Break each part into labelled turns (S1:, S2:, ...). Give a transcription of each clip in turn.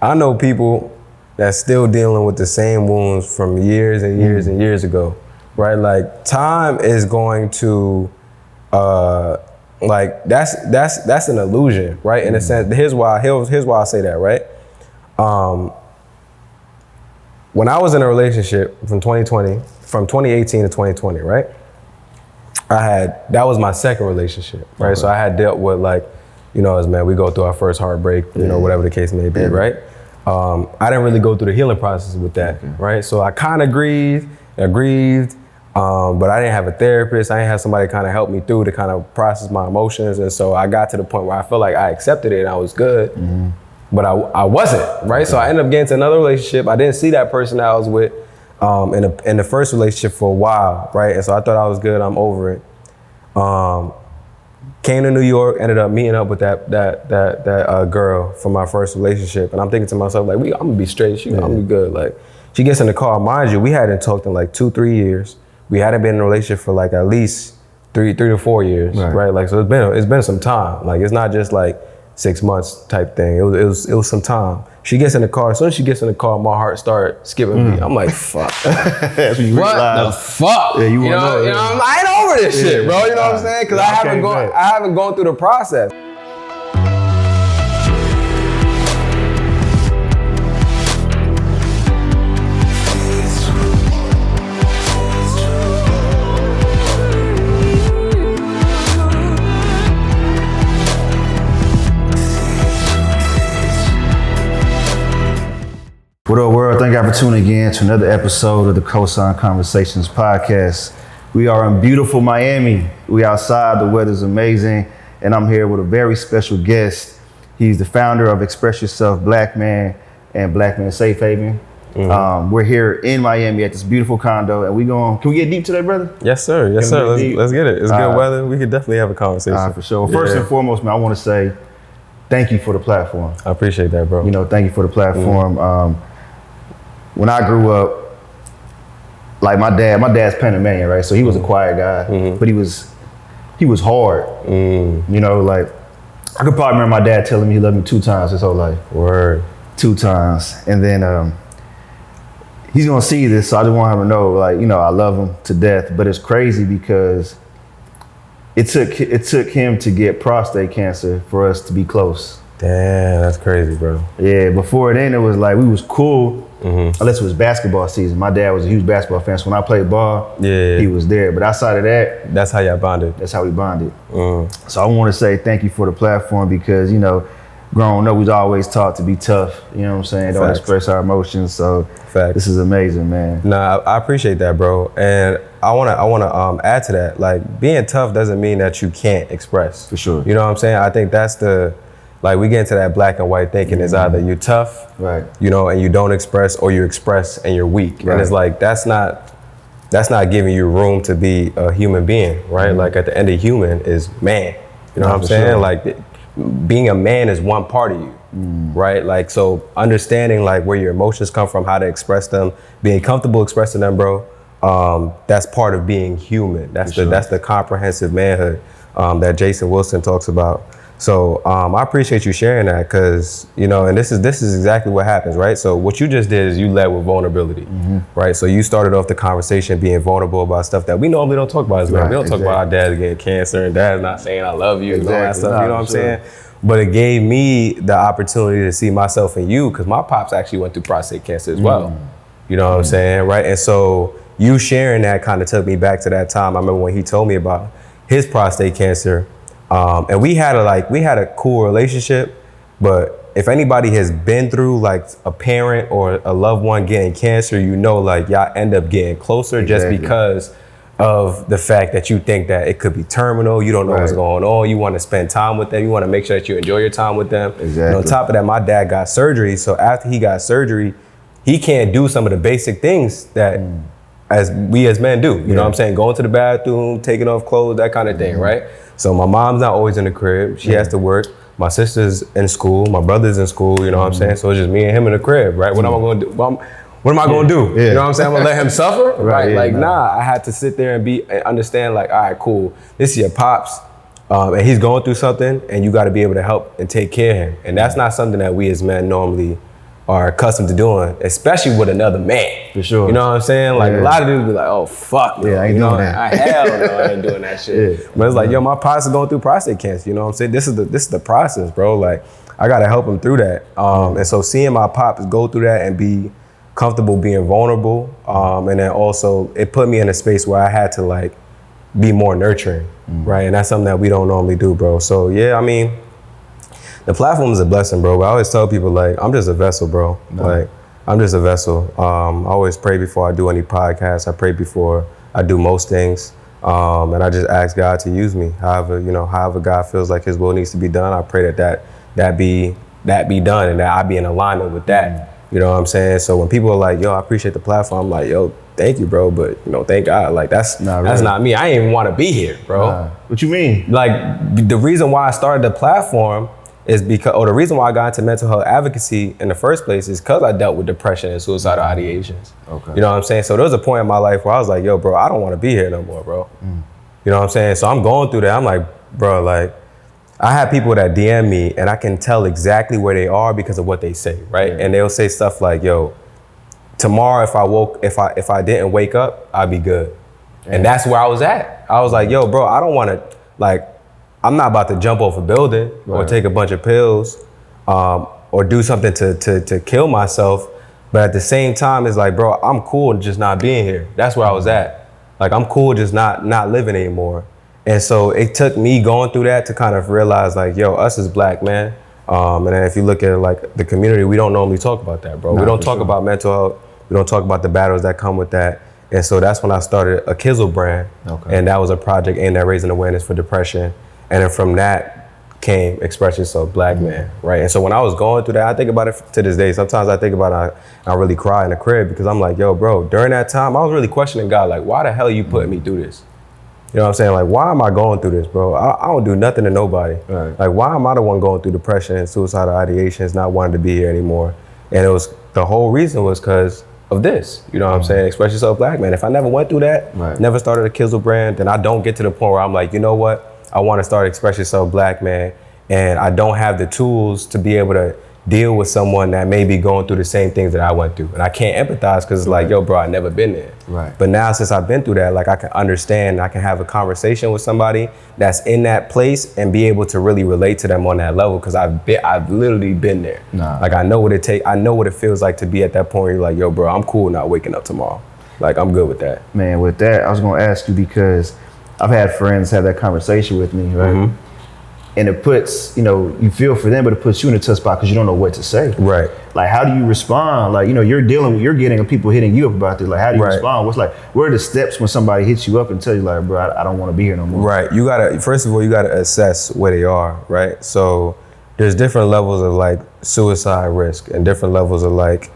S1: I know people that's still dealing with the same wounds from years and years and years ago, right? Like time is going to, like that's an illusion, right? In a sense, here's why I say that, right? When I was in a relationship from 2018 to 2020, right? That was my second relationship, right? So I had dealt with like, you know, as men, we go through our first heartbreak, you know, whatever the case may be, right? I didn't really go through the healing process with that, right? So I kind of grieved, but I didn't have a therapist. I didn't have somebody kind of help me through to kind of process my emotions. And so I got to the point where I felt like I accepted it and I was good, but I wasn't, right? So I ended up getting to another relationship. I didn't see that person that I was with in the first relationship for a while, right? And so I thought I was good, I'm over it. Came to New York, ended up meeting up with that girl from my first relationship. And I'm thinking to myself, like, I'm gonna be straight, I'm gonna be good. Like, she gets in the car, mind you, we hadn't talked in like 2-3 years. We hadn't been in a relationship for like at least 3 to 4 years, right? Like, so it's been some time. Like, it's not just like 6 months type thing. It was some time. She gets in the car. As soon as she gets in the car, my heart started skipping beat. I'm like, fuck.
S2: That's when you
S1: what
S2: realize.
S1: the fuck?
S2: Yeah, you
S1: know, I ain't over this shit, bro. You know what I'm saying? Because I haven't gone through the process.
S2: What up, world? Thank you for tuning in to another episode of the COSIGN Conversations podcast. We are in beautiful Miami. We outside, the weather's amazing, and I'm here with a very special guest. He's the founder of Express Yourself Black Man and Black Man Safe Haven. We're here in Miami at this beautiful condo, and can we get deep today, brother?
S1: Yes, sir. Yes, sir. Let's get it. It's good weather. We could definitely have a conversation.
S2: For sure. First and foremost, man, I want to say thank you for the platform.
S1: I appreciate that, bro.
S2: You know, thank you for the platform. When I grew up, like my dad's Panamanian, right? So he was a quiet guy, but he was hard. You know, like I could probably remember my dad telling me he loved me 2 times his whole life.
S1: Word.
S2: 2 times. And then he's gonna see this, so I just want him to know, like, you know, I love him to death. But it's crazy because it took him to get prostate cancer for us to be close.
S1: Damn, that's crazy, bro.
S2: Yeah, before then it was like we was cool. Unless it was basketball season. My dad was a huge basketball fan, so when I played ball, he was there. But outside of that,
S1: that's how y'all bonded.
S2: That's how we bonded. So I want to say thank you for the platform because, you know, growing up, we was always taught to be tough. You know what I'm saying? Don't express our emotions. So this is amazing, man.
S1: Nah, I appreciate that, bro. And I wanna add to that. Like, being tough doesn't mean that you can't express.
S2: For sure.
S1: You know what I'm saying? I think that's like, we get into that black and white thinking. It's either you're tough,
S2: right,
S1: you know, and you don't express, or you express and you're weak. Right. And it's like, that's not giving you room to be a human being, right? Like, at the end of human is man. You know what I'm saying? Sure. Like, being a man is one part of you, right? Like, so understanding like where your emotions come from, how to express them, being comfortable expressing them, bro. That's part of being human. That's the comprehensive manhood that Jason Wilson talks about. So I appreciate you sharing that, because, you know, and this is exactly what happens, right? So what you just did is you led with vulnerability, right? So you started off the conversation being vulnerable about stuff that we normally don't talk about as well. We don't talk about our dad getting cancer and dad not saying I love you and all that stuff, you know what I'm saying? But it gave me the opportunity to see myself in you, because my pops actually went through prostate cancer as well. You know what I'm saying, right? And so you sharing that kind of took me back to that time. I remember when he told me about his prostate cancer. And we had a cool relationship, but if anybody has been through like a parent or a loved one getting cancer, you know, like y'all end up getting closer just because of the fact that you think that it could be terminal. You don't know what's going on. You want to spend time with them. You want to make sure that you enjoy your time with them. And on top of that, my dad got surgery. So after he got surgery, he can't do some of the basic things that as men do. You know what I'm saying? Going to the bathroom, taking off clothes, that kind of thing, right? So my mom's not always in the crib. She has to work. My sister's in school. My brother's in school. You know what I'm saying? So it's just me and him in the crib, right? What am I going to do? What am I going to do? You know what I'm saying? I'm going to let him suffer? Right? Nah, I had to sit there and understand like, all right, cool. This is your pops. And he's going through something, and you got to be able to help and take care of him. And that's not something that we as men normally are accustomed to doing, especially with another man.
S2: For sure.
S1: You know what I'm saying? Like a lot of dudes be like, oh fuck, no.
S2: I ain't doing that.
S1: Hell no, I ain't doing that shit. But it's like, yo, my pops is going through prostate cancer. You know what I'm saying? This is the process, bro. Like, I gotta help him through that. And so seeing my pops go through that and be comfortable being vulnerable, and then also it put me in a space where I had to like be more nurturing, right? And that's something that we don't normally do, bro. So yeah, I mean, the platform is a blessing, bro. But I always tell people, like, I'm just a vessel, bro. Like, I'm just a vessel. I always pray before I do any podcasts. I pray before I do most things. And I just ask God to use me. However God feels like his will needs to be done, I pray that be done and that I be in alignment with that. You know what I'm saying? So when people are like, yo, I appreciate the platform, I'm like, yo, thank you, bro. But, thank God. Like, that's not me. I ain't even want to be here, bro.
S2: What you mean?
S1: Like, the reason why I started the platform is because, or the reason why I got into mental health advocacy in the first place is because I dealt with depression and suicidal ideations. Okay. You know what I'm saying? So there was a point in my life where I was like, yo, bro, I don't want to be here no more, bro. You know what I'm saying? So I'm going through that. I'm like, bro, like, I have people that DM me and I can tell exactly where they are because of what they say, right? And they'll say stuff like, yo, tomorrow if I didn't wake up, I'd be good. And that's where I was at. I was like, yo, bro, I don't want to, like, I'm not about to jump off a building or take a bunch of pills or do something to kill myself. But at the same time, it's like, bro, I'm cool just not being here. That's where I was at. Like, I'm cool just not living anymore. And so it took me going through that to kind of realize, like, yo, us as black men, and then if you look at like the community, we don't normally talk about that, bro. We don't talk about mental health. We don't talk about the battles that come with that. And so that's when I started a Kizzle brand. And that was a project aimed at raising awareness for depression. And then from that came Express Yourself Black Man, right? And so when I was going through that, I think about it to this day. Sometimes I think about it, I really cry in the crib because I'm like, yo, bro, during that time, I was really questioning God, like, why the hell you putting me through this? You know what I'm saying? Like, why am I going through this, bro? I don't do nothing to nobody. Like, why am I the one going through depression and suicidal ideations, not wanting to be here anymore? And the whole reason was because of this. You know what I'm saying? Express Yourself Black Man. If I never went through that, never started a Kizzle brand, then I don't get to the point where I'm like, you know what? I want to start Express Yourself Black Man, and I don't have the tools to be able to deal with someone that may be going through the same things that I went through. And I can't empathize because it's like, yo, bro, I never been there. But now since I've been through that, like, I can understand, I can have a conversation with somebody that's in that place and be able to really relate to them on that level because I've literally been there. Like, I know what it feels like to be at that point where you're like, yo, bro, I'm cool not waking up tomorrow. Like, I'm good with that.
S2: Man, with that, I was gonna ask you because I've had friends have that conversation with me, right? And it puts, you feel for them, but it puts you in a tough spot because you don't know what to say. Like, how do you respond? Like, you're getting people hitting you up about this. Like, how do you respond? What are the steps when somebody hits you up and tell you, like, bro, I don't want to be here no more?
S1: You gotta, first of all, you gotta assess where they are, right? So there's different levels of like suicide risk and different levels of like,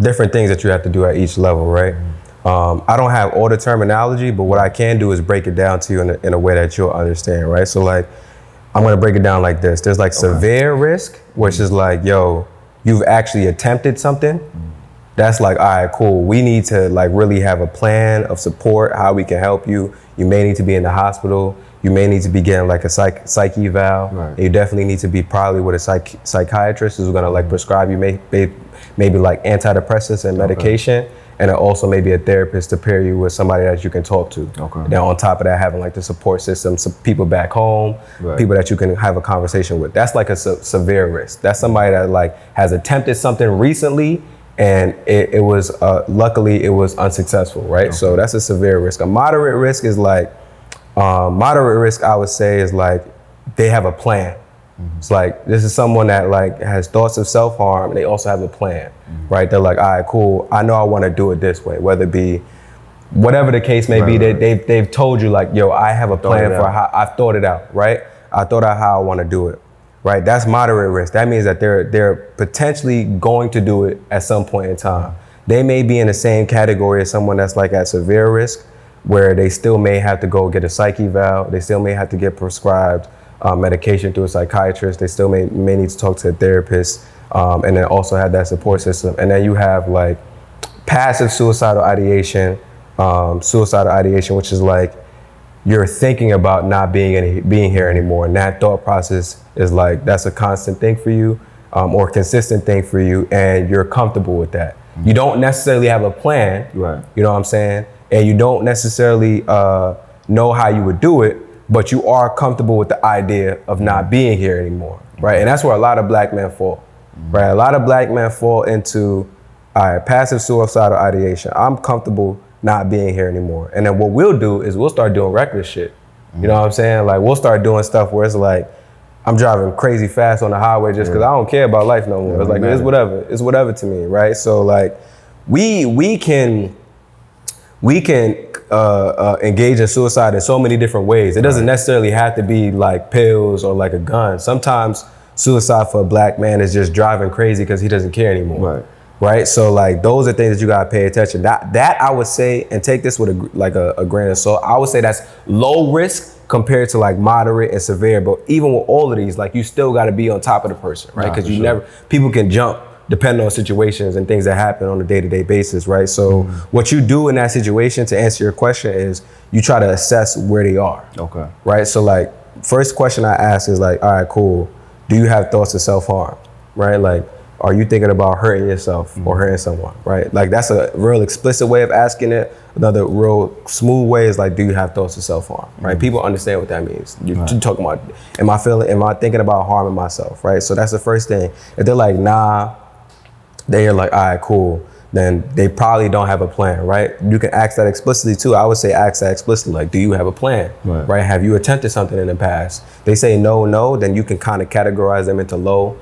S1: different things that you have to do at each level, right? I don't have all the terminology, but what I can do is break it down to you in a way that you'll understand, right? So like, I'm gonna break it down like this. There's like severe risk, which is like, yo, you've actually attempted something. That's like, all right, cool. We need to like really have a plan of support, how we can help you. You may need to be in the hospital. You may need to be getting like a psych eval. And you definitely need to be probably with a psychiatrist who's gonna like prescribe you maybe like antidepressants and medication. And then also maybe a therapist to pair you with somebody that you can talk to. And then on top of that, having like the support system, some people back home, people that you can have a conversation with. That's like a severe risk. That's somebody that like has attempted something recently and it was, luckily it was unsuccessful, right? So that's a severe risk. A moderate risk is like, I would say is like, they have a plan. It's like, this is someone that like has thoughts of self-harm and they also have a plan, right? They're like, all right, cool. I know I want to do it this way, whether it be whatever the case may be. They've told you like, yo, I have a plan for how I've thought it out, right? I thought out how I want to do it, right? That's moderate risk. That means that they're potentially going to do it at some point in time. They may be in the same category as someone that's like at severe risk, where they still may have to go get a psych eval. They still may have to get prescribed medication through a psychiatrist. They still may need to talk to a therapist, and then also have that support system. And then you have like passive suicidal ideation, which is like you're thinking about not being here anymore. And that thought process is like, that's a constant thing for you. or consistent thing for you, and you're comfortable with that. You don't necessarily have a plan,
S2: Right.
S1: you know what I'm saying? And you don't necessarily know how you would do it, but you are comfortable with the idea of not being here anymore, right? And that's where a lot of black men fall, right? A lot of black men fall into passive suicidal ideation. I'm comfortable not being here anymore. And then what we'll do is we'll start doing reckless shit. You know what I'm saying? Like we'll start doing stuff where it's like, I'm driving crazy fast on the highway just because I don't care about life no more. It's like, it's whatever. It's whatever to me, right? So like, we can engage in suicide in so many different ways. It doesn't necessarily have to be like pills or like a gun. Sometimes suicide for a black man is just driving crazy because he doesn't care anymore. Right? So like those are things that you gotta pay attention. That I would say, and take this with a grain of salt, I would say that's low risk compared to like moderate and severe. But even with all of these, like you still gotta be on top of the person, right? Because people can jump depending on situations and things that happen on a day-to-day basis, right? So what you do in that situation, to answer your question, is you try to assess where they are. Okay. Right? So like, first question I ask is like, all right, cool. Do you have thoughts of self-harm, right? Like, are you thinking about hurting yourself or hurting someone, right? Like that's a real explicit way of asking it. Another real smooth way is like, do you have thoughts of self-harm, right? People understand what that means. You're talking about, am I thinking about harming myself, right? So that's the first thing. If they're like, nah, they're like, all right, cool, then they probably don't have a plan, right? You can ask that explicitly too. I would say ask that explicitly, like, do you have a plan, right? Have you attempted something in the past? They say no, then you can kind of categorize them into low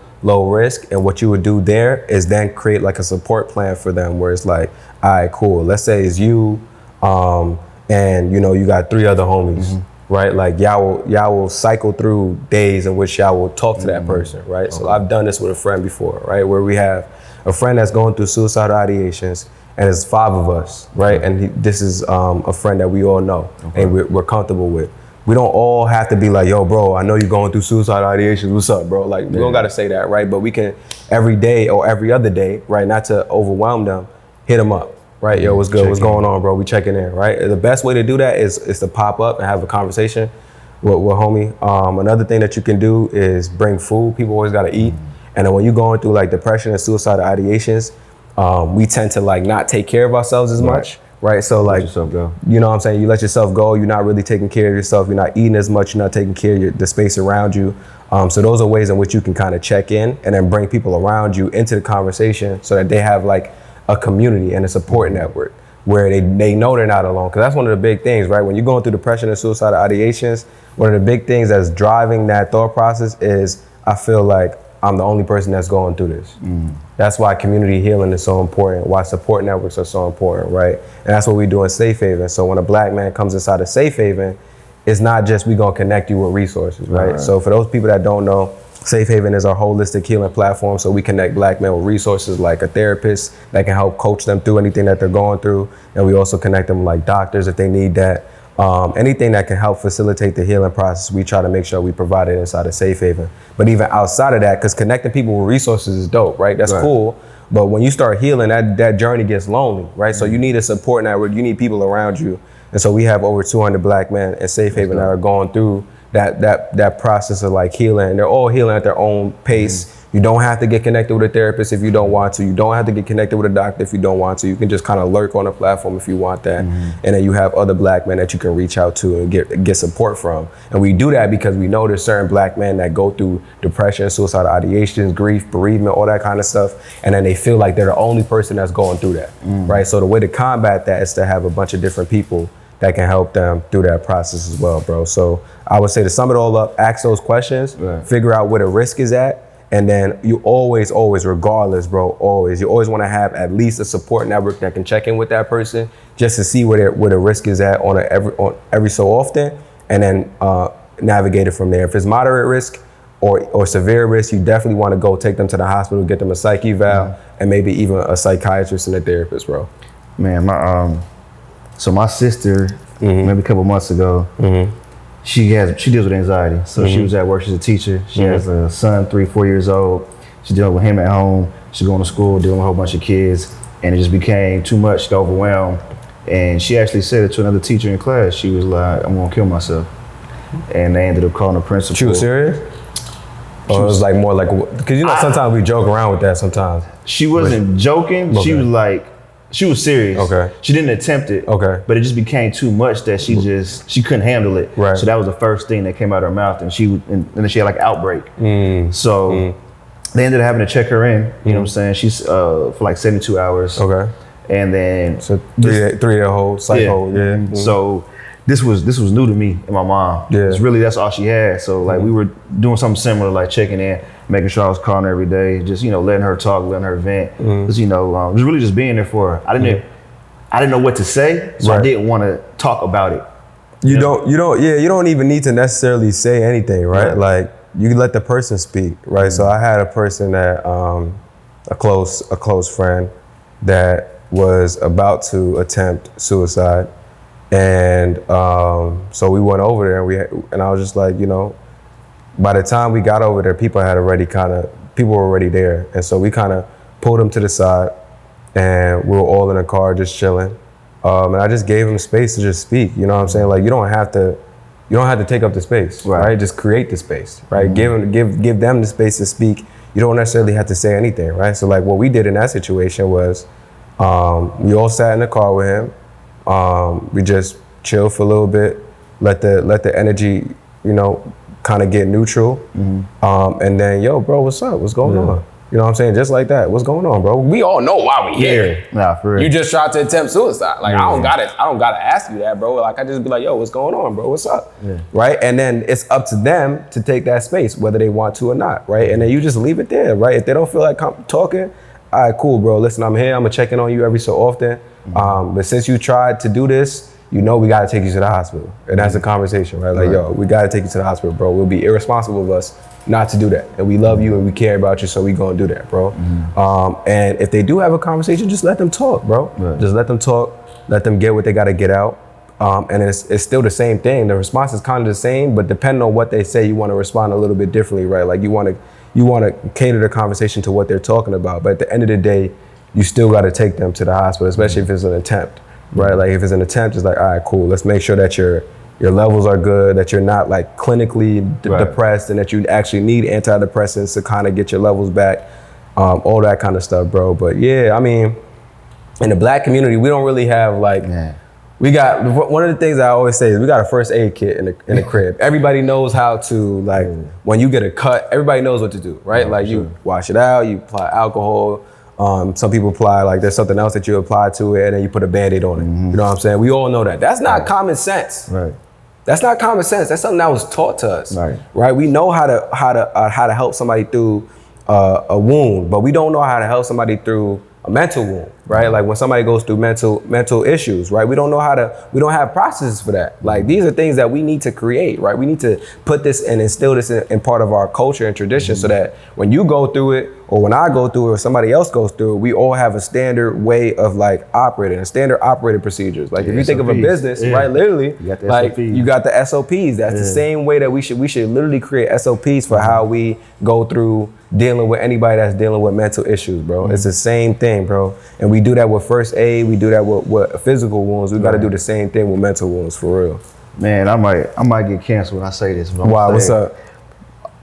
S1: risk. And what you would do there is then create like a support plan for them where it's like, all right, cool. Let's say it's you, and you know, you got 3 other homies, right? Like y'all will cycle through days in which y'all will talk to that person, right? So I've done this with a friend before, right? Where we have a friend that's going through suicidal ideations, and it's 5 of us, right? And this is a friend that we all know and we're comfortable with. We don't all have to be like, yo, bro, I know you're going through suicidal ideations. What's up, bro? Like, we don't got to say that, right? But we can every day or every other day, right? Not to overwhelm them, hit them up, right? Yo, what's good? What's going on, bro? We checking in, right? The best way to do that is to pop up and have a conversation with homie. Another thing that you can do is bring food. People always got to eat. And then when you're going through like depression and suicidal ideations, we tend to like not take care of ourselves as much. Right, so like, you know what I'm saying? You let yourself go. You're not really taking care of yourself. You're not eating as much. You're not taking care of the space around you. So those are ways in which you can kind of check in and then bring people around you into the conversation so that they have like a community and a support network where they know they're not alone. Because that's one of the big things, right? When you're going through depression and suicidal ideations, one of the big things that's driving that thought process is, I feel like I'm the only person that's going through this. That's why community healing is so important, why support networks are so important, right? And that's what we do in Safe Haven. So when a black man comes inside of Safe Haven, it's not just we gonna connect you with resources, right? So for those people that don't know, Safe Haven is our holistic healing platform. So we connect black men with resources like a therapist that can help coach them through anything that they're going through. And we also connect them like doctors if they need that. Anything that can help facilitate the healing process, we try to make sure we provide it inside of Safe Haven. But even outside of that, because connecting people with resources is dope, right? That's cool. But when you start healing, that journey gets lonely, right? So you need a support network. You need people around you. And so we have over 200 black men in Safe Haven that are going through that process of like healing. And they're all healing at their own pace. You don't have to get connected with a therapist if you don't want to. You don't have to get connected with a doctor if you don't want to. You can just kind of lurk on a platform if you want that. And then you have other black men that you can reach out to and get support from. And we do that because we know there's certain black men that go through depression, suicidal ideations, grief, bereavement, all that kind of stuff. And then they feel like they're the only person that's going through that, right? So the way to combat that is to have a bunch of different people that can help them through that process as well, bro. So I would say to sum it all up, ask those questions, figure out where the risk is at. And then you always, regardless, bro, you always want to have at least a support network that can check in with that person just to see where the risk is at on every so often, and then navigate it from there. If it's moderate risk or severe risk, you definitely want to go take them to the hospital, get them a psych eval, and maybe even a psychiatrist and a therapist, bro.
S2: Man, my sister, maybe a couple months ago, she deals with anxiety. So she was at work, she's a teacher. She has a son, 3-4 years old. She's dealing with him at home. She's going to school, dealing with a whole bunch of kids. And it just became too much, she got overwhelmed. And she actually said it to another teacher in class. She was like, I'm gonna kill myself. And they ended up calling the principal.
S1: She was serious? Or it was like more like, because you know sometimes we joke around with that sometimes.
S2: She wasn't joking.
S1: Okay.
S2: She was serious.
S1: Okay.
S2: She didn't attempt it.
S1: Okay.
S2: But it just became too much that she couldn't handle it.
S1: Right.
S2: So that was the first thing that came out of her mouth, and then she had like an outbreak. So they ended up having to check her in. You know what I'm saying? She's for like 72 hours.
S1: Okay.
S2: And then
S1: so three-day hold, psych hold. Yeah.
S2: So this was new to me and my mom.
S1: Yeah.
S2: That's all she had. So like we were doing something similar, like checking in, making sure I was calling her every day, just letting her talk, letting her vent. Just just really just being there for her. I didn't know what to say, so I didn't want to talk about it.
S1: You don't even need to necessarily say anything, right? Like you let the person speak, right? So I had a person that a close friend that was about to attempt suicide. And so we went over there and I was just like, by the time we got over there, people were already there. And so we kind of pulled him to the side and we were all in a car just chilling. And I just gave him space to just speak. You know what I'm saying? Like you don't have to take up the space, right? Just create the space, right? Give them the space to speak. You don't necessarily have to say anything, right? So like what we did in that situation was we all sat in the car with him. We just chill for a little bit, let the energy, kind of get neutral. And then, yo, bro, what's up? What's going on? You know what I'm saying? Just like that. What's going on, bro? We all know why we here.
S2: Nah, for real.
S1: You just tried to attempt suicide. Like I don't gotta ask you that, bro. Like I just be like, yo, what's going on, bro? What's up? Right? And then it's up to them to take that space, whether they want to or not, right? And then you just leave it there, right? If they don't feel like talking, all right, cool, bro. Listen, I'm here. I'm gonna check in on you every so often. But since you tried to do this, we gotta take you to the hospital. And that's the conversation, right? Like, yo, we gotta take you to the hospital, bro. We'll be irresponsible of us not to do that. And we love you and we care about you, so we gonna do that, bro. And if they do have a conversation, just let them talk, bro. Just let them talk, let them get what they gotta get out. And it's still the same thing. The response is kind of the same, but depending on what they say, you wanna respond a little bit differently, right? Like you wanna cater the conversation to what they're talking about. But at the end of the day, you still gotta take them to the hospital, especially if it's an attempt, right? Like if it's an attempt, it's like, all right, cool. Let's make sure that your levels are good, that you're not like clinically depressed, and that you actually need antidepressants to kind of get your levels back, all that kind of stuff, bro. But yeah, I mean, in the Black community, we don't really have like, we got, one of the things I always say is we got a first aid kit in the crib. Everybody knows how to, like, when you get a cut, everybody knows what to do, right? Like you wash it out, you apply alcohol. Some people apply, like there's something else that you apply to it and then you put a Band-Aid on it. You know what I'm saying? We all know that. That's not common sense.
S2: Right.
S1: That's not common sense. That's something that was taught to us. Right? We know how to help somebody through a wound, but we don't know how to help somebody through a mental wound, right? Like when somebody goes through mental issues, right? We don't have processes for that. Like these are things that we need to create, right? We need to put this and instill this in part of our culture and tradition so that when you go through it, or when I go through it, or somebody else goes through it, we all have a standard way of like operating, a standard operating procedures. Like if you think of a business, right, literally, you got the SOPs. That's the same way that we should literally create SOPs for how we go through dealing with anybody that's dealing with mental issues, bro. It's the same thing, bro. And we do that with first aid. We do that with physical wounds. We got to do the same thing with mental wounds, for real.
S2: Man, I might get canceled when I say this. But
S1: why? What's up?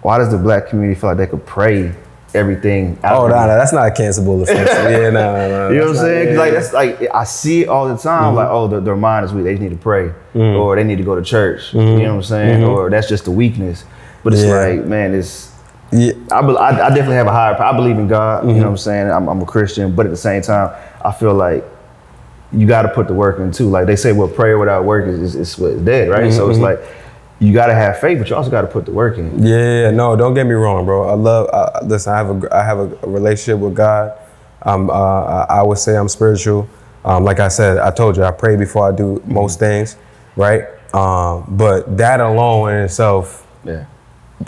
S2: Why does the Black community feel like they could pray everything out?
S1: Oh, no, that's not a cancelable offense. Yeah, no.
S2: You know what I'm saying? Cause like that's like I see it all the time. Like, oh, their mind is weak. They just need to pray, or they need to go to church. You know what I'm saying? Or that's just a weakness. But it's like, man, it's. Yeah. I definitely have a higher. I believe in God. You know what I'm saying? I'm a Christian, but at the same time, I feel like you got to put the work in too. Like they say, well, prayer without work is dead, right? So it's like you got to have faith, but you also got to put the work in.
S1: Yeah, no, don't get me wrong, bro. Listen, I have a relationship with God. I would say I'm spiritual. Like I said, I told you, I pray before I do most things, right? But that alone in itself,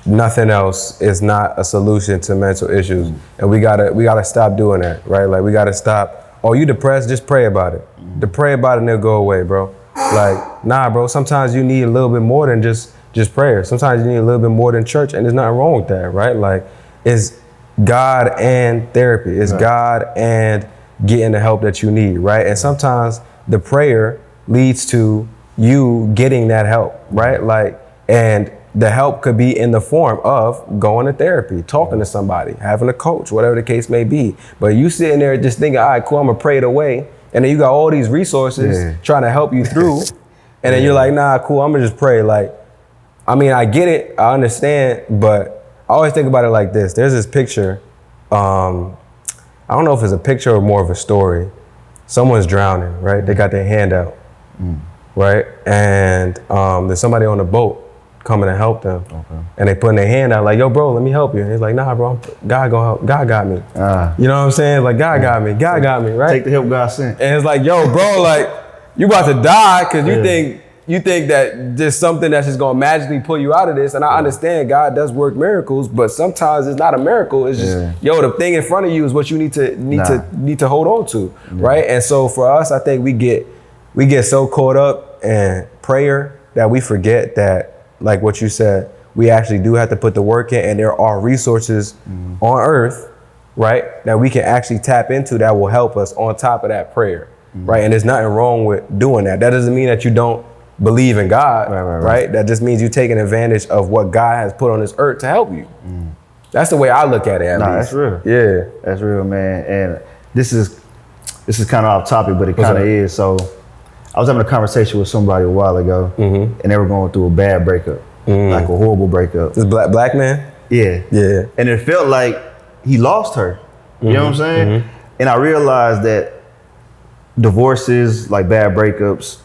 S1: nothing else is not a solution to mental issues. And we gotta stop doing that, right? Like we gotta stop. Oh, you depressed? Just pray about it. To pray about it and it'll go away, bro. Like, nah, bro. Sometimes you need a little bit more than just prayer. Sometimes you need a little bit more than church, and there's nothing wrong with that, right? Like, it's God and therapy. It's God and getting the help that you need, right? And sometimes the prayer leads to you getting that help, right? Like, and the help could be in the form of going to therapy, talking to somebody, having a coach, whatever the case may be. But you sitting there just thinking, all right, cool, I'm gonna pray it away. And then you got all these resources trying to help you through. And then you're like, nah, cool, I'm gonna just pray. Like, I mean, I get it, I understand, but I always think about it like this. There's this picture, I don't know if it's a picture or more of a story. Someone's drowning, right? They got their hand out, right? And there's somebody on the boat coming to help them. And they putting their hand out like, yo, bro, let me help you. And he's like, nah, bro, God gonna help. God got me. You know what I'm saying? Like, God got me. God got me, right?
S2: Take the help God sent.
S1: And it's like, yo, bro, like, you about to die because you think that just something that's just gonna magically pull you out of this. And I understand God does work miracles, but sometimes it's not a miracle. It's just, yo, the thing in front of you is what you need to hold on to, right? And so for us, I think we get so caught up in prayer that we forget that, like what you said, we actually do have to put the work in, and there are resources on earth, right, that we can actually tap into that will help us on top of that prayer, right? And there's nothing wrong with doing that. That doesn't mean that you don't believe in God, right? That just means you're taking advantage of what God has put on this earth to help you. That's the way I look at it, at least.
S2: That's real.
S1: Yeah.
S2: That's real, man. And this is kind of off topic, but it kind of is. So I was having a conversation with somebody a while ago, and they were going through a bad breakup, like a horrible breakup.
S1: This black man?
S2: Yeah. Yeah. And it felt like he lost her. You know what I'm saying? And I realized that divorces, like bad breakups,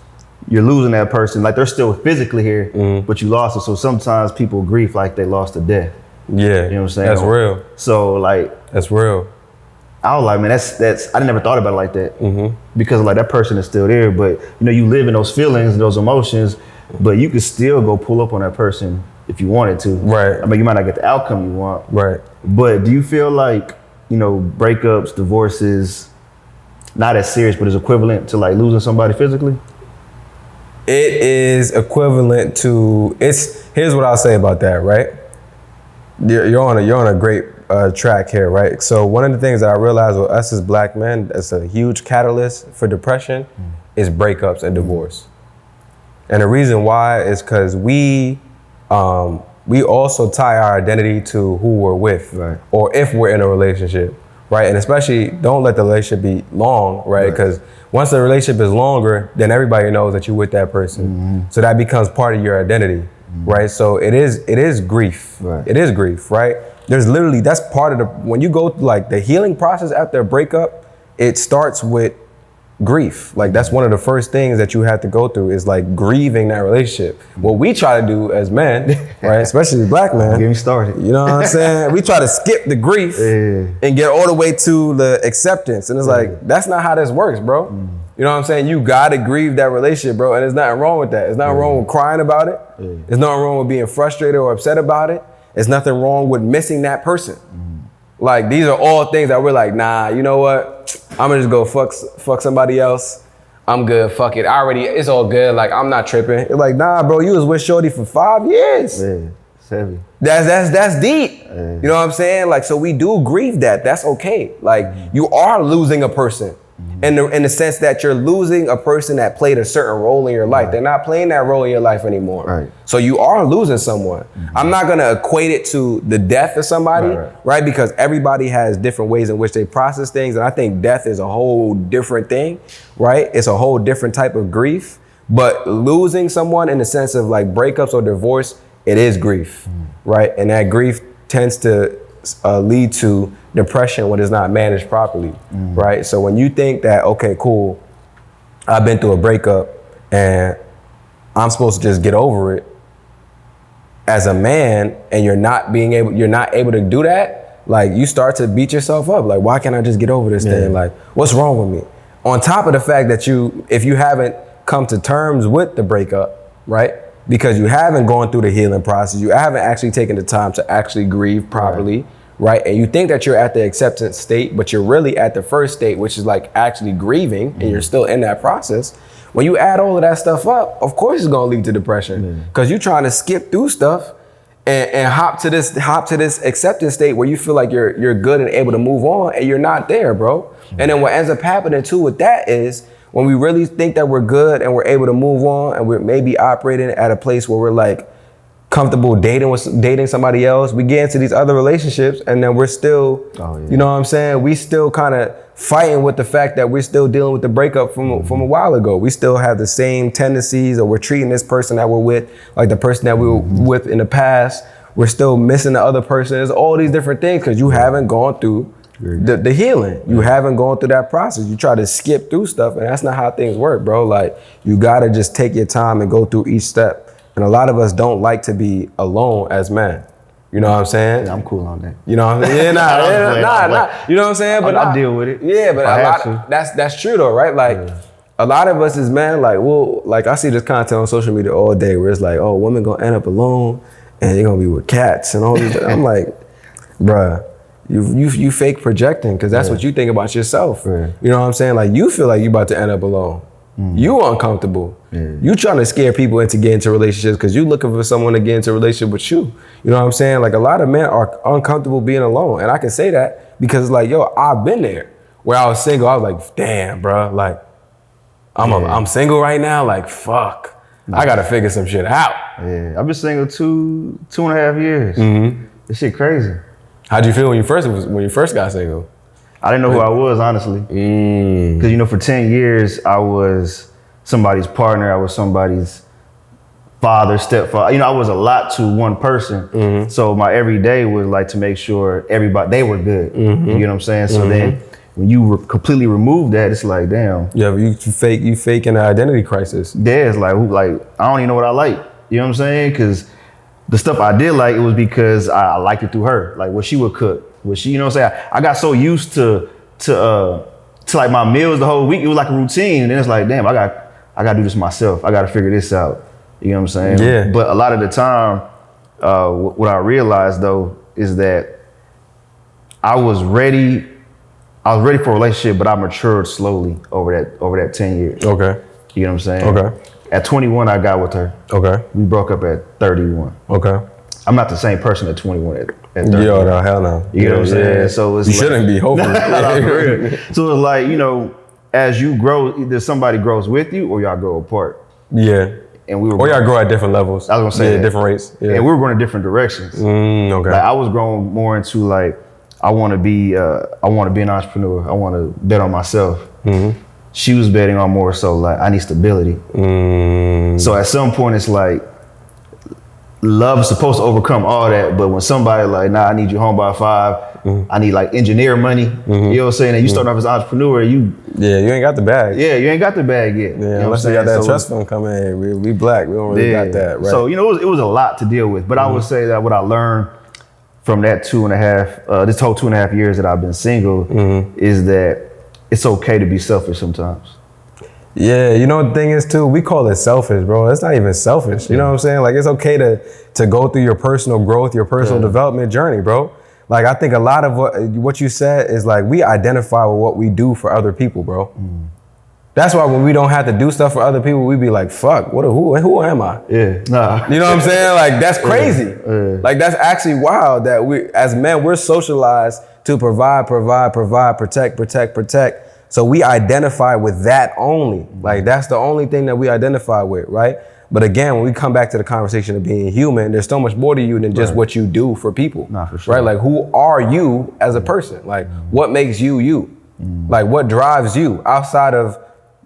S2: you're losing that person. Like they're still physically here, but you lost it. So sometimes people grieve like they lost to death.
S1: Yeah.
S2: You know what I'm saying?
S1: That's real.
S2: So like.
S1: That's real.
S2: I was like, man, that's. I never thought about it like that, because like that person is still there, but you know, you live in those feelings and those emotions, but you could still go pull up on that person if you wanted to.
S1: Right.
S2: I mean, you might not get the outcome you want.
S1: Right.
S2: But do you feel like, you know, breakups, divorces, not as serious, but is equivalent to like losing somebody physically?
S1: It is equivalent to. Here's what I'll say about that. Right. You're on a great track here, right? So one of the things that I realized with us as black men, that's a huge catalyst for depression, is breakups and divorce. And the reason why is because we also tie our identity to who we're with, or if we're in a relationship, right? And especially don't let the relationship be long, right? Because once the relationship is longer, then everybody knows that you're with that person. So that becomes part of your identity, right? So it is grief. It is grief, right? There's literally, that's part of when you go through like the healing process after a breakup, it starts with grief. Like that's one of the first things that you have to go through is like grieving that relationship. What we try to do as men, right, especially black men,
S2: get me started.
S1: You know what I'm saying? We try to skip the grief and get all the way to the acceptance. And it's like, that's not how this works, bro. You know what I'm saying? You gotta grieve that relationship, bro. And there's nothing wrong with that. There's nothing wrong with crying about it. There's nothing wrong with being frustrated or upset about it. There's nothing wrong with missing that person. Like these are all things that we're like, nah, you know what? I'm gonna just go fuck somebody else. I'm good, fuck it. It's all good. Like I'm not tripping. It's like, nah, bro, you was with Shorty for 5 years.
S2: Yeah, it's heavy.
S1: That's deep. You know what I'm saying? Like, so we do grieve that. That's okay. Like you are losing a person. In the sense that you're losing a person that played a certain role in your life. They're not playing that role in your life anymore. So you are losing someone. I'm not gonna equate it to the death of somebody, right? Because everybody has different ways in which they process things. And I think death is a whole different thing, right? It's a whole different type of grief. But losing someone in the sense of like breakups or divorce, it is grief, right? And that grief tends to lead to depression when it's not managed properly, right? So when you think that, okay, cool, I've been through a breakup and I'm supposed to just get over it, as a man, and you're not able to do that, like you start to beat yourself up. Like, why can't I just get over this thing? Like, what's wrong with me? On top of the fact that if you haven't come to terms with the breakup, right? Because you haven't gone through the healing process, you haven't actually taken the time to actually grieve properly, right? And you think that you're at the acceptance state, but you're really at the first state, which is like actually grieving, and you're still in that process. When you add all of that stuff up, of course it's gonna lead to depression, because you're trying to skip through stuff and hop to this acceptance state where you feel like you're good and able to move on, and you're not there, bro. And then what ends up happening too with that is when we really think that we're good and we're able to move on, and we're maybe operating at a place where we're like, comfortable dating somebody else. We get into these other relationships, and then we're still, you know what I'm saying? We still kind of fighting with the fact that we're still dealing with the breakup from a while ago. We still have the same tendencies, or we're treating this person that we're with like the person that we were with in the past. We're still missing the other person. There's all these different things because you haven't gone through the healing. You haven't gone through that process. You try to skip through stuff, and that's not how things work, bro. Like, you gotta just take your time and go through each step. And a lot of us don't like to be alone as men. You know what I'm saying?
S2: Yeah, I'm cool on that.
S1: You know what I'm saying? Nah. You know what I'm saying? But
S2: I deal with it.
S1: Yeah, but that's true though, right? Like, a lot of us as men, like I see this content on social media all day where it's like, oh, women gonna end up alone and they're gonna be with cats and all these. I'm like, bruh, you fake projecting, because that's what you think about yourself. You know what I'm saying? Like, you feel like you about to end up alone. You uncomfortable. You trying to scare people into getting into relationships because you looking for someone to get into a relationship with you. You know what I'm saying? Like, a lot of men are uncomfortable being alone. And I can say that because it's like, yo, I've been there. Where I was single, I was like, damn, bro. Like, I'm single right now. Like, fuck. I got to figure some shit out.
S2: Yeah, I've been single two and a half years. This shit crazy.
S1: How'd you feel when you first got single?
S2: I didn't know who I was, honestly. Because, you know, for 10 years, I was somebody's partner. I was somebody's father, stepfather. You know, I was a lot to one person. So my everyday was like to make sure they were good. You know what I'm saying? So then when you completely remove that, it's like, damn.
S1: Yeah, you fake an identity crisis.
S2: Yeah, it's like, I don't even know what I like. You know what I'm saying? Because the stuff I did like, it was because I liked it through her. Like, what she would cook. You know what I'm saying? I got so used to like my meals the whole week. It was like a routine. And then it's like, damn, I got to do this myself. I got to figure this out. You know what I'm saying?
S1: Yeah.
S2: But a lot of the time, what I realized though, is that I was ready for a relationship, but I matured slowly over that 10 years.
S1: Okay.
S2: You know what I'm saying?
S1: Okay.
S2: At 21, I got with her.
S1: Okay.
S2: We broke up at 31.
S1: Okay.
S2: I'm not the same person at 21 at 30.
S1: Yo, no, hell no.
S2: You know what I'm saying? So it's
S1: you shouldn't be, hopefully.
S2: So it's like, you know, as you grow, either somebody grows with you or y'all grow apart.
S1: Yeah.
S2: And we were
S1: y'all grow at different levels.
S2: I was gonna say
S1: different rates. Yeah.
S2: And we were going in different directions.
S1: Okay.
S2: Like, I was growing more into like, I want to be an entrepreneur. I want to bet on myself. She was betting on more so like, I need stability. So at some point it's like, love is supposed to overcome all that, but when somebody like, nah, I need you home by 5, I need like engineer money, you know what I'm saying? And you start off as an entrepreneur, you
S1: ain't got the bag.
S2: Yeah, you ain't got the bag yet.
S1: Yeah, you know, unless you got that trust fund coming in. We black, we don't really got that, right?
S2: So, you know, it was a lot to deal with, but I would say that what I learned from that this whole 2.5 years that I've been single is that it's okay to be selfish sometimes.
S1: Yeah, you know, the thing is too, we call it selfish, bro. It's not even selfish. You know what I'm saying? Like, it's okay to go through your personal growth, your personal development journey, bro. Like, I think a lot of what you said is like, we identify with what we do for other people, bro. That's why when we don't have to do stuff for other people, we be like, fuck, who am I?
S2: Yeah, nah.
S1: You know what I'm saying? Like, that's crazy. Like, that's actually wild that we, as men, we're socialized to provide, protect. So we identify with that only. Like, that's the only thing that we identify with, right? But again, when we come back to the conversation of being human, there's so much more to you than just what you do for people.
S2: Nah, for sure.
S1: Right? Like, who are you as a person? Like, what makes you you? Like, what drives you outside of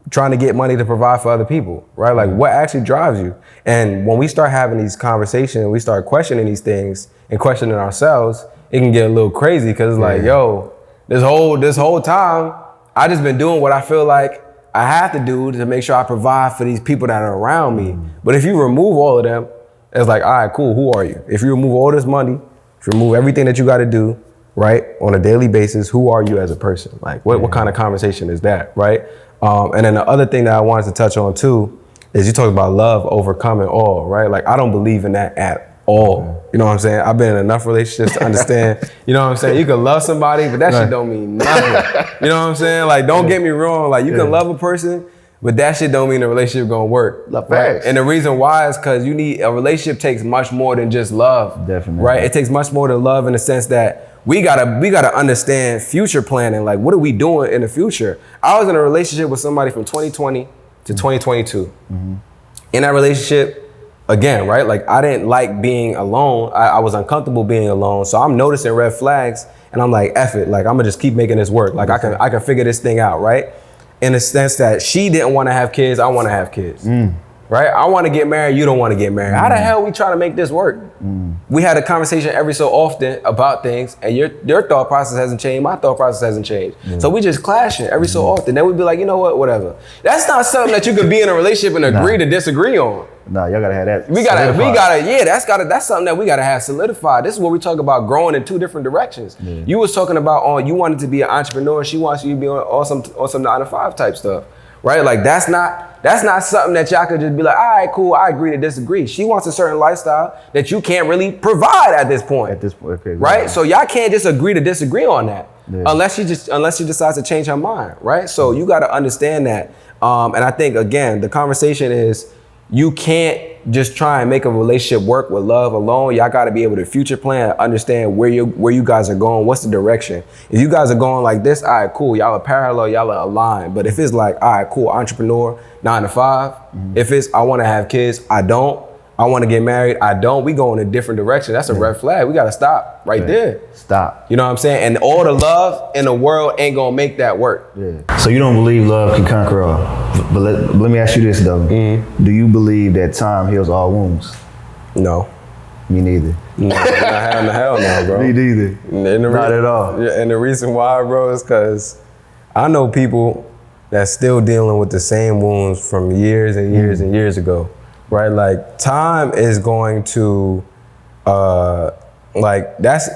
S1: trying to get money to provide for other people, right? Like, what actually drives you? And when we start having these conversations, we start questioning these things and questioning ourselves, it can get a little crazy because it's like, yo, this whole time, I just been doing what I feel like I have to do to make sure I provide for these people that are around me. But if you remove all of them, it's like, all right, cool, who are you? If you remove all this money, if you remove everything that you got to do, right, on a daily basis, who are you as a person? Like, what kind of conversation is that, right? And then the other thing that I wanted to touch on too is you talk about love overcoming all, right? Like, I don't believe in that at all. You know what I'm saying? I've been in enough relationships to understand, you know what I'm saying? You can love somebody, but that shit don't mean nothing. You know what I'm saying? Like, don't get me wrong. Like, you can love a person, but that shit don't mean the relationship gonna work. Right? And the reason why is because a relationship takes much more than just love. Definitely. Right? It takes much more than love in the sense that we gotta understand future planning. Like, what are we doing in the future? I was in a relationship with somebody from 2020 to 2022. In that relationship, again, right? Like I didn't like being alone. I was uncomfortable being alone. So I'm noticing red flags and I'm like, F it. Like I'm gonna just keep making this work. Like I can figure this thing out, right? In the sense that she didn't want to have kids, I want to have kids. Right? I want to get married, you don't want to get married. How the hell we try to make this work? We had a conversation every so often about things, and your thought process hasn't changed, my thought process hasn't changed. So we just clashing every so often. Then we'd be like, you know what, whatever. That's not something that you could be in a relationship and agree to disagree on.
S2: Nah, y'all gotta have that.
S1: That's something that we gotta have solidified. This is what we talk about growing in two different directions. You was talking about you wanted to be an entrepreneur, she wants you to be on some 9-to-5 type stuff. Right? Like that's not something that y'all could just be like, all right, cool, I agree to disagree. She wants a certain lifestyle that you can't really provide at this point.
S2: Okay.
S1: Right? So y'all can't just agree to disagree on that unless she decides to change her mind, right? So you gotta understand that. And I think again, the conversation is you can't just try and make a relationship work with love alone. Y'all got to be able to future plan, understand where you guys are going, what's the direction. If you guys are going like this, all right, cool, y'all are parallel, y'all are aligned. But if it's like, all right, cool, entrepreneur, 9-to-5. If it's, I want to have kids, I don't. I want to get married, I don't. We go in a different direction. That's a red flag. We got to stop right there.
S2: Stop.
S1: You know what I'm saying? And all the love in the world ain't going to make that work.
S2: So you don't believe love can conquer all. But let me ask you this though. Do you believe that time heals all wounds?
S1: No.
S2: Me neither.
S1: No, hell no, bro.
S2: Me neither. Not at all.
S1: Yeah, and the reason why, bro, is because I know people that's still dealing with the same wounds from years and years and years ago. Right, like time is going to, like that's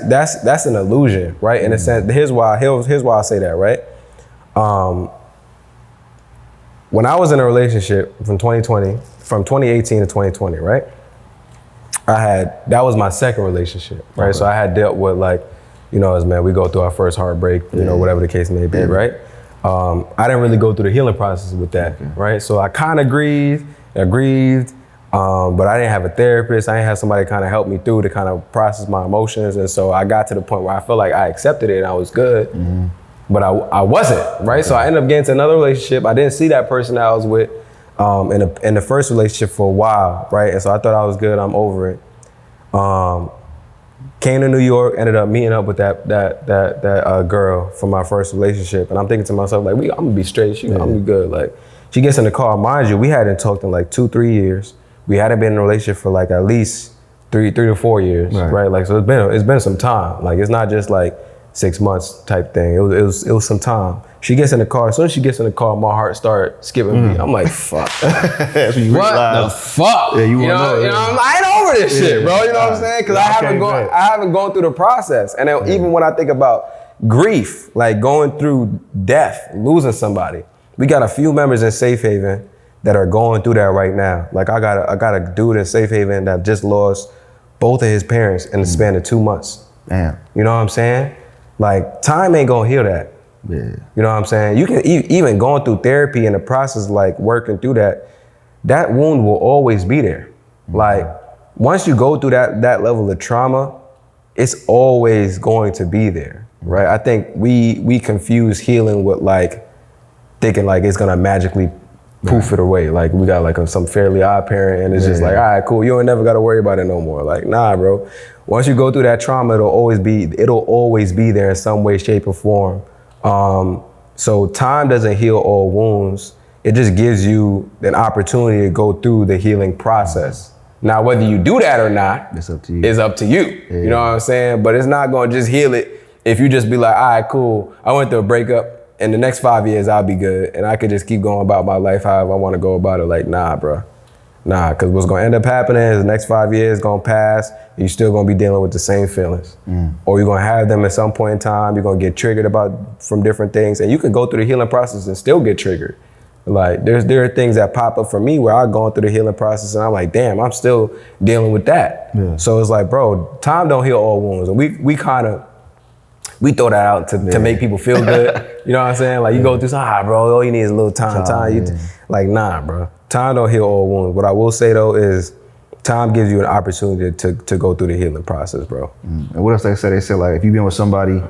S1: an illusion, right? In a sense, here's why I say that, right? When I was in a relationship from 2018 to 2020, right? That was my second relationship, right? So I had dealt with like, you know, as men, we go through our first heartbreak, you know, whatever the case may be, right? I didn't really go through the healing process with that, right? So I kind of grieved, but I didn't have a therapist. I didn't have somebody kind of help me through to kind of process my emotions. And so I got to the point where I felt like I accepted it and I was good, but I wasn't, right? So I ended up getting to another relationship. I didn't see that person that I was with in the first relationship for a while, right? And so I thought I was good, I'm over it. Came to New York, ended up meeting up with that girl from my first relationship. And I'm thinking to myself, like, I'm gonna be straight, I'm gonna be good. Like, she gets in the car, mind you, we hadn't talked in like 2-3 years. We hadn't been in a relationship for like at least 3 to 4 years, right? Like, so it's been some time. Like, it's not just like 6 months type thing. It was some time. She gets in the car. As soon as she gets in the car, my heart started skipping beat. I'm like, fuck.
S2: That's when you
S1: what
S2: realize.
S1: the fuck?
S2: Yeah, you know,
S1: I ain't over this shit, bro. You know what I'm saying? Because I haven't gone through the process. And then even when I think about grief, like going through death, losing somebody, we got a few members in Safe Haven that are going through that right now. Like I got a dude in Safe Haven that just lost both of his parents in the span of 2 months.
S2: Damn.
S1: You know what I'm saying? Like, time ain't gonna heal that.
S2: Yeah.
S1: You know what I'm saying? You can even going through therapy in the process, like working through that wound will always be there. Like, once you go through that level of trauma, it's always going to be there, right? I think we confuse healing with like thinking like it's gonna magically poof it away. Like, we got like some Fairly Odd Parent and it's just like, all right, cool, you ain't never gotta worry about it no more. Like, nah, bro. Once you go through that trauma, it'll always be there in some way, shape, or form. So time doesn't heal all wounds. It just gives you an opportunity to go through the healing process. Now, whether you do that or not,
S2: it's up to you.
S1: It's up to you. Yeah. You know what I'm saying? But it's not gonna just heal it if you just be like, all right, cool, I went through a breakup. In the next 5 years, I'll be good. And I could just keep going about my life however I want to go about it. Like, nah, bro. Nah, because what's going to end up happening is the next 5 years going to pass, and you're still going to be dealing with the same feelings. Or you're going to have them at some point in time. You're going to get triggered from different things. And you can go through the healing process and still get triggered. Like, there are things that pop up for me where I'm going through the healing process and I'm like, damn, I'm still dealing with that. Yeah. So it's like, bro, time don't heal all wounds. And we throw that out to make people feel good. You know what I'm saying? Like, you go through bro, all you need is a little time. Like, nah, bro. Time don't heal all wounds. What I will say though is time gives you an opportunity to go through the healing process, bro.
S2: And what else they say? They say like, if you've been with somebody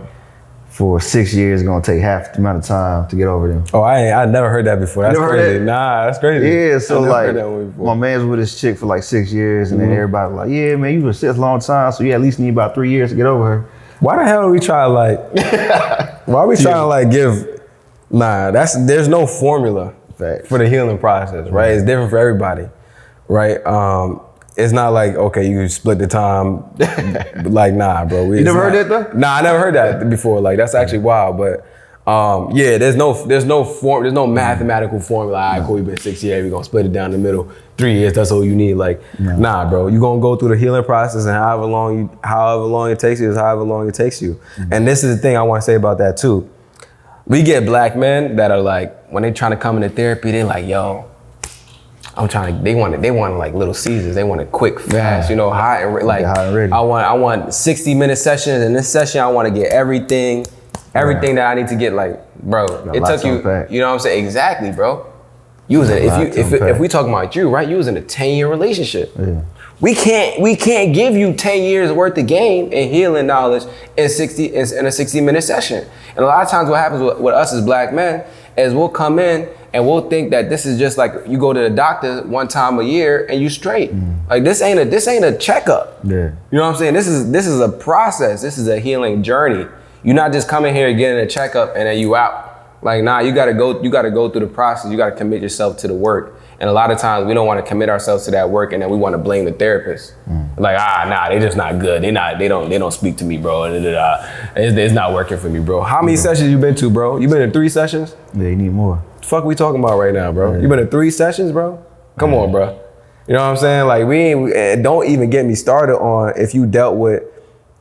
S2: for 6 years, it's gonna take half the amount of time to get over them.
S1: Oh, I never heard that before. That's crazy. Nah, that's crazy.
S2: Yeah, so like my man's with his chick for like 6 years, and then everybody like, yeah, man, you was with a long time, so you at least need about 3 years to get over her.
S1: Why the hell do we try to like? Why are we trying to like give? Nah, there's no formula for the healing process, right? It's different for everybody, right? It's not like, okay, you split the time. Like, nah, bro.
S2: You never heard that though?
S1: Nah, I never heard that before. Like, that's actually wild. But yeah, there's no mathematical formula. All right, cool, you've been 6 years, we're gonna split it down the middle. 3 years, that's all you need. Like, nah, bro. You're gonna go through the healing process, and however long it takes you is however long it takes you. And this is the thing I want to say about that too. We get black men that are like, when they trying to come into therapy, they like, yo, they want like Little Caesars. They want it quick, fast, hot and like, I want 60-minute sessions. In this session, I want to get everything that I need to get. Like, bro, it took you, you know what I'm saying? Exactly, bro. If we talking about you, right? You was in a 10-year relationship. Yeah. We can't give you 10 years worth of game and healing knowledge in a 60-minute session. And a lot of times what happens with us as black men is we'll come in and we'll think that this is just like you go to the doctor one time a year and you straight. Like this ain't a checkup. Yeah. You know what I'm saying? This is a process. This is a healing journey. You're not just coming here and getting a checkup and then you out. Like, nah, you gotta go through the process. You gotta commit yourself to the work. And a lot of times we don't want to commit ourselves to that work, and then we want to blame the therapist. Like, nah, they just not good. They don't speak to me, bro. It's not working for me, bro. How many sessions you been to, bro? You been in 3 sessions?
S2: Yeah, you need more.
S1: The fuck we talking about right now, bro? You been in 3 sessions, bro? Come on, bro. You know what I'm saying? Like, don't even get me started on if you dealt with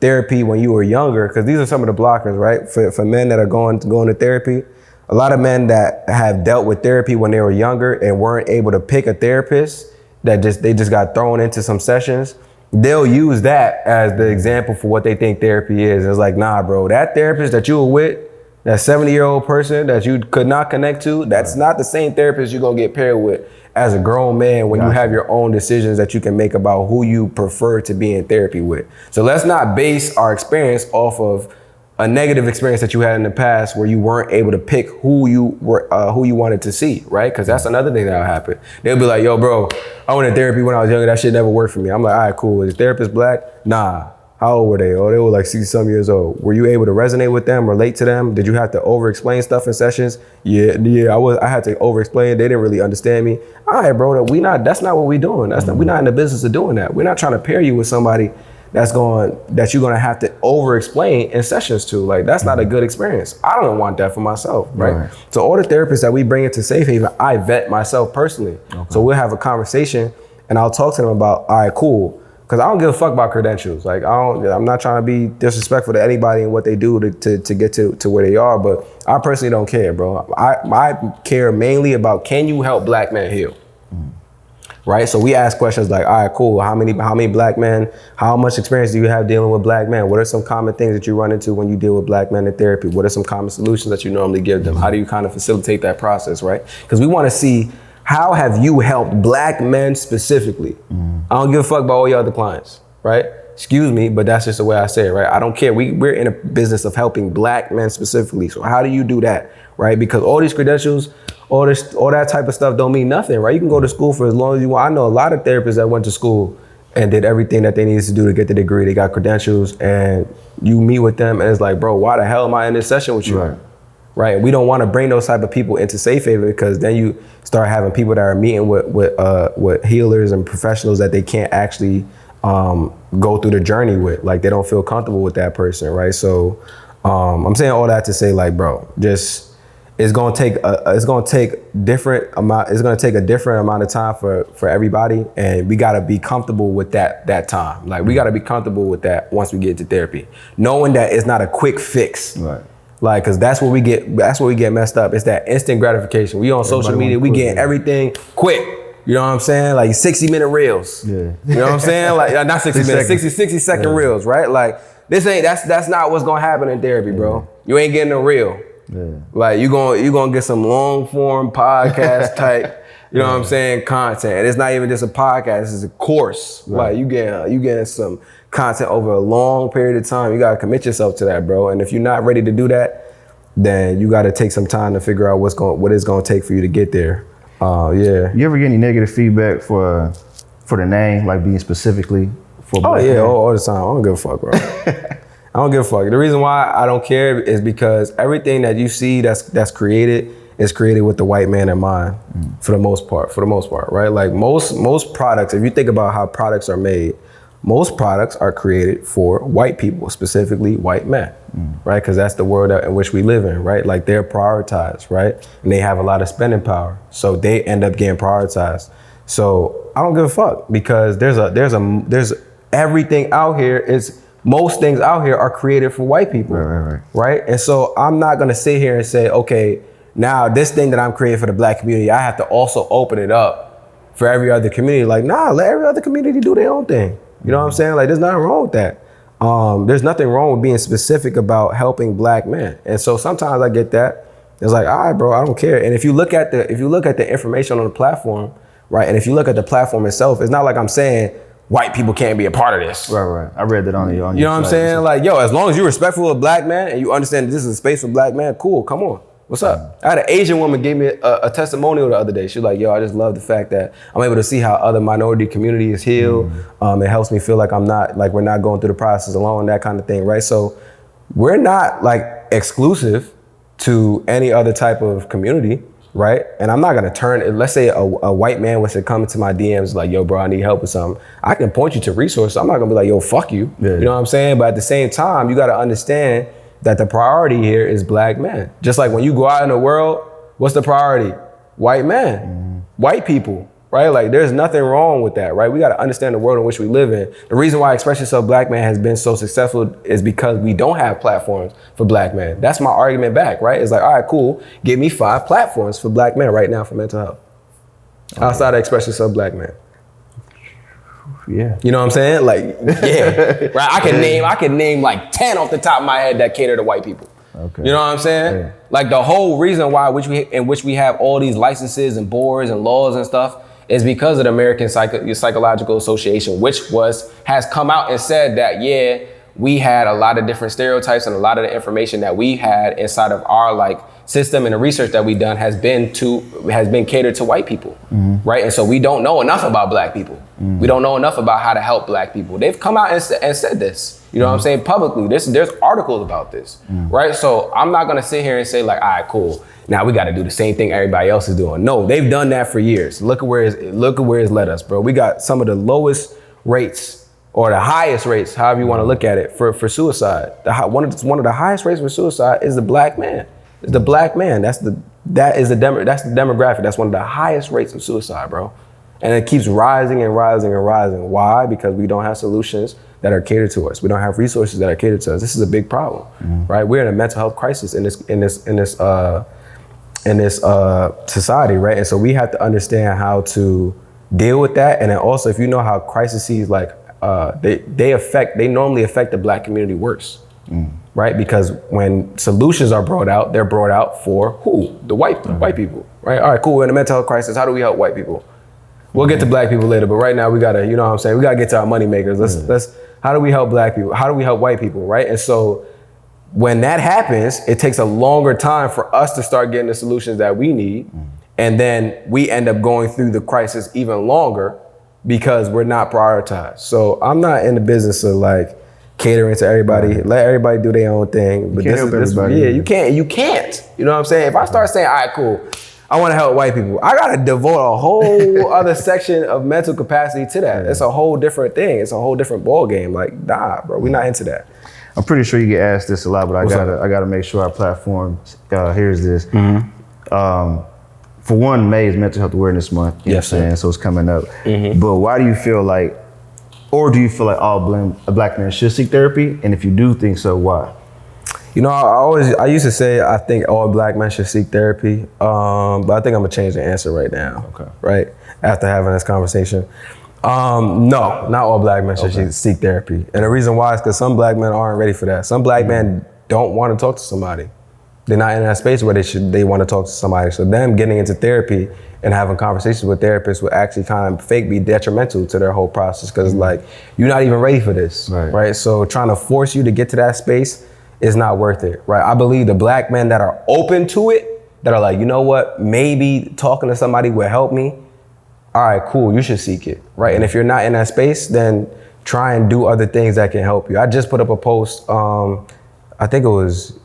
S1: therapy when you were younger, because these are some of the blockers, right? For men that are going to therapy. A lot of men that have dealt with therapy when they were younger and weren't able to pick a therapist, they just got thrown into some sessions, they'll use that as the example for what they think therapy is. It's like, nah, bro, that therapist that you were with, that 70-year-old person that you could not connect to, that's not the same therapist you're gonna get paired with as a grown man when you have your own decisions that you can make about who you prefer to be in therapy with. So let's not base our experience off of a negative experience that you had in the past where you weren't able to pick who you wanted to see, right? Because that's another thing that'll happen. They'll be like, yo, bro, I went to therapy when I was younger. That shit never worked for me. I'm like, all right, cool. Is the therapist black? Nah. How old were they? Oh, they were like 60-some years old. Were you able to resonate with them, relate to them? Did you have to over-explain stuff in sessions? Yeah, I had to over-explain. They didn't really understand me. All right, bro, that's not what we doing. We're not in the business of doing that. We're not trying to pair you with somebody that you're gonna have to over-explain in sessions to. Like, that's not a good experience. I don't want that for myself, right? So all the therapists that we bring into Safe Haven, I vet myself personally. So we'll have a conversation and I'll talk to them about, all right, cool. Because I don't give a fuck about credentials. Like, I'm not trying to be disrespectful to anybody and what they do to get to where they are, but I personally don't care, bro. I care mainly about, can you help black men heal? Right? So we ask questions like, all right, cool. How many black men, how much experience do you have dealing with black men? What are some common things that you run into when you deal with black men in therapy? What are some common solutions that you normally give them? How do you kind of facilitate that process, right? Because we want to see, how have you helped black men specifically? I don't give a fuck about all your other clients, right? Excuse me, but that's just the way I say it, right? I don't care. We're in a business of helping black men specifically. So how do you do that, right? Because all these credentials, all that type of stuff don't mean nothing, right? You can go to school for as long as you want. I know a lot of therapists that went to school and did everything that they needed to do to get the degree. They got credentials, and you meet with them and it's like, bro, why the hell am I in this session with you? Right? We don't want to bring those type of people into Safe Haven, because then you start having people that are meeting with healers and professionals that they can't actually go through the journey with. Like, they don't feel comfortable with that person, right? So I'm saying all that to say, like, bro, just it's gonna take a different amount of time for everybody, and we gotta be comfortable with that time. Like, we gotta be comfortable with that once we get into therapy, knowing that it's not a quick fix. Right. Like, cause that's what we get messed up. It's that instant gratification. We on social media, we getting everything quick. You know what I'm saying? Like 60-minute reels. Yeah. You know what I'm saying? Like, not 60 minutes, 60-second reels, right? Like, that's not what's gonna happen in therapy, bro. You ain't getting a reel. Yeah. Like, you gonna get some long form podcast type, you know what I'm saying, content. And it's not even just a podcast, it's a course. Right. Like, you getting some content over a long period of time. You gotta commit yourself to that, bro. And if you're not ready to do that, then you gotta take some time to figure out what it's gonna take for you to get there. Yeah.
S2: You ever get any negative feedback for the name, like being specifically for Black man?
S1: All the time. I don't give a fuck, bro. I don't give a fuck. The reason why I don't care is because everything that you see that's created is created with the white man in mind, for the most part, right? Like most products, if you think about how products are made, most products are created for white people, specifically white men, right? Because that's the world in which we live in, right? Like they're prioritized, right? And they have a lot of spending power, so they end up getting prioritized. So I don't give a fuck, because there's everything out here most things out here are created for white people, right? And so I'm not gonna sit here and say, okay, now this thing that I'm creating for the Black community, I have to also open it up for every other community. Like, nah, let every other community do their own thing. You know what I'm saying? Like, there's nothing wrong with that. There's nothing wrong with being specific about helping Black men. And so sometimes I get that. It's like, all right, bro, I don't care. And if you look at the information on the platform, right? And if you look at the platform itself, it's not like I'm saying white people can't be a part of this.
S2: Right. I read that on your
S1: You know what I'm saying? Like, yo, as long as you're respectful of Black men and you understand that this is a space for Black men, cool, come on. What's up? I had an Asian woman give me a testimonial the other day. She was like, yo, I just love the fact that I'm able to see how other minority communities heal. It helps me feel like we're not going through the process alone, that kind of thing, right? So we're not like exclusive to any other type of community, right? And I'm not gonna let's say a white man was to come into my DMs like, yo, bro, I need help with something. I can point you to resources. I'm not gonna be like, yo, fuck you. Yeah. You know what I'm saying? But at the same time, you gotta understand that the priority here is Black men. Just like when you go out in the world, what's the priority? White men, white people, right? Like there's nothing wrong with that, right? We gotta understand the world in which we live in. The reason why Express Yourself Black Man has been so successful is because we don't have platforms for Black men. That's my argument back, right? It's like, all right, cool, give me 5 platforms for Black men right now for mental health. Outside of Express Yourself Black Man.
S2: Yeah.
S1: You know what I'm saying? Like, yeah. Right? I can name like 10 off the top of my head that cater to white people. Okay. You know what I'm saying? Yeah. Like the whole reason why in which we have all these licenses and boards and laws and stuff is because of the American Psychological Association, which has come out and said that, yeah, we had a lot of different stereotypes and a lot of the information that we had inside of our like system and the research that we've done has been catered to white people, right? And so we don't know enough about Black people. We don't know enough about how to help Black people. They've come out and said this, you know what I'm saying, publicly. There's articles about this, right? So I'm not gonna sit here and say like, all right, cool, now we gotta do the same thing everybody else is doing. No, they've done that for years. Look at where it's led us, bro. We got some of the lowest rates or the highest rates, however you wanna look at it, for suicide. One of the highest rates for suicide is the Black man. It's the Black man. That's the demographic. That's one of the highest rates of suicide, bro. And it keeps rising and rising and rising. Why? Because we don't have solutions that are catered to us. We don't have resources that are catered to us. This is a big problem, right? We're in a mental health crisis in this society, right? And so we have to understand how to deal with that. And then also, if you know how crises like they normally affect the Black community worse. Right? Because when solutions are brought out, they're brought out for who? The white people, right? All right, cool, we're in a mental health crisis. How do we help white people? We'll get to Black people later, but right now we gotta, you know what I'm saying? We gotta get to our money makers. Let's how do we help Black people? How do we help white people, right? And so when that happens, it takes a longer time for us to start getting the solutions that we need. And then we end up going through the crisis even longer because we're not prioritized. So I'm not in the business of like, catering to everybody, let everybody do their own thing. But you can't. You know what I'm saying? If I start saying, all right, cool, I want to help white people, I gotta devote a whole other section of mental capacity to that. It's a whole different thing. It's a whole different ball game. Like, nah, bro, we're not into that.
S2: I'm pretty sure you get asked this a lot, but I gotta make sure our platform hears this. For one, May is Mental Health Awareness Month. You know what I'm saying? So it's coming up. But why do you feel like, or do you feel like all Black men should seek therapy? And if you do think so, why?
S1: You know, I used to say I think all Black men should seek therapy, but I think I'm gonna change the answer right now. Okay. Right after having this conversation, no, not all Black men should seek therapy, and the reason why is because some Black men aren't ready for that. Some Black men don't want to talk to somebody. They're not in that space where they want to talk to somebody. So them getting into therapy and having conversations with therapists would actually kind of be detrimental to their whole process, because like, you're not even ready for this, right? So trying to force you to get to that space is not worth it, right? I believe the black men that are open to it, that are like, you know what, maybe talking to somebody will help me. All right, cool, you should seek it, right? And if you're not in that space, then try and do other things that can help you. I just put up a post, I think it was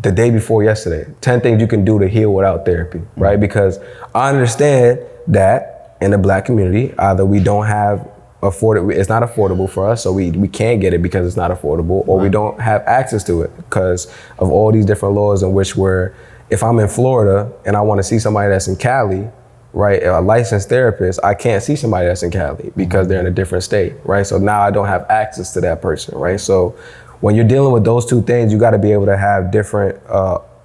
S1: the day before yesterday, 10 things you can do to heal without therapy, right? Because I understand that in the black community, either we don't have it's not affordable for us, so we can't get it because it's not affordable, or we don't have access to it because of all these different laws in which if I'm in Florida and I want to see somebody that's in Cali, right, a licensed therapist, I can't see somebody that's in Cali because they're in a different state, right? So now I don't have access to that person, right? So when you're dealing with those two things, you got to be able to have different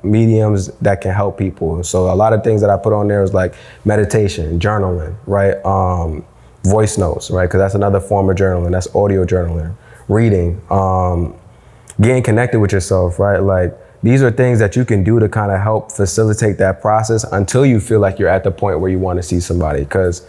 S1: mediums that can help people. So a lot of things that I put on there is like meditation, journaling, right? Voice notes, right? Because that's another form of journaling. That's audio journaling, reading, getting connected with yourself, right? Like, these are things that you can do to kind of help facilitate that process until you feel like you're at the point where you want to see somebody. Because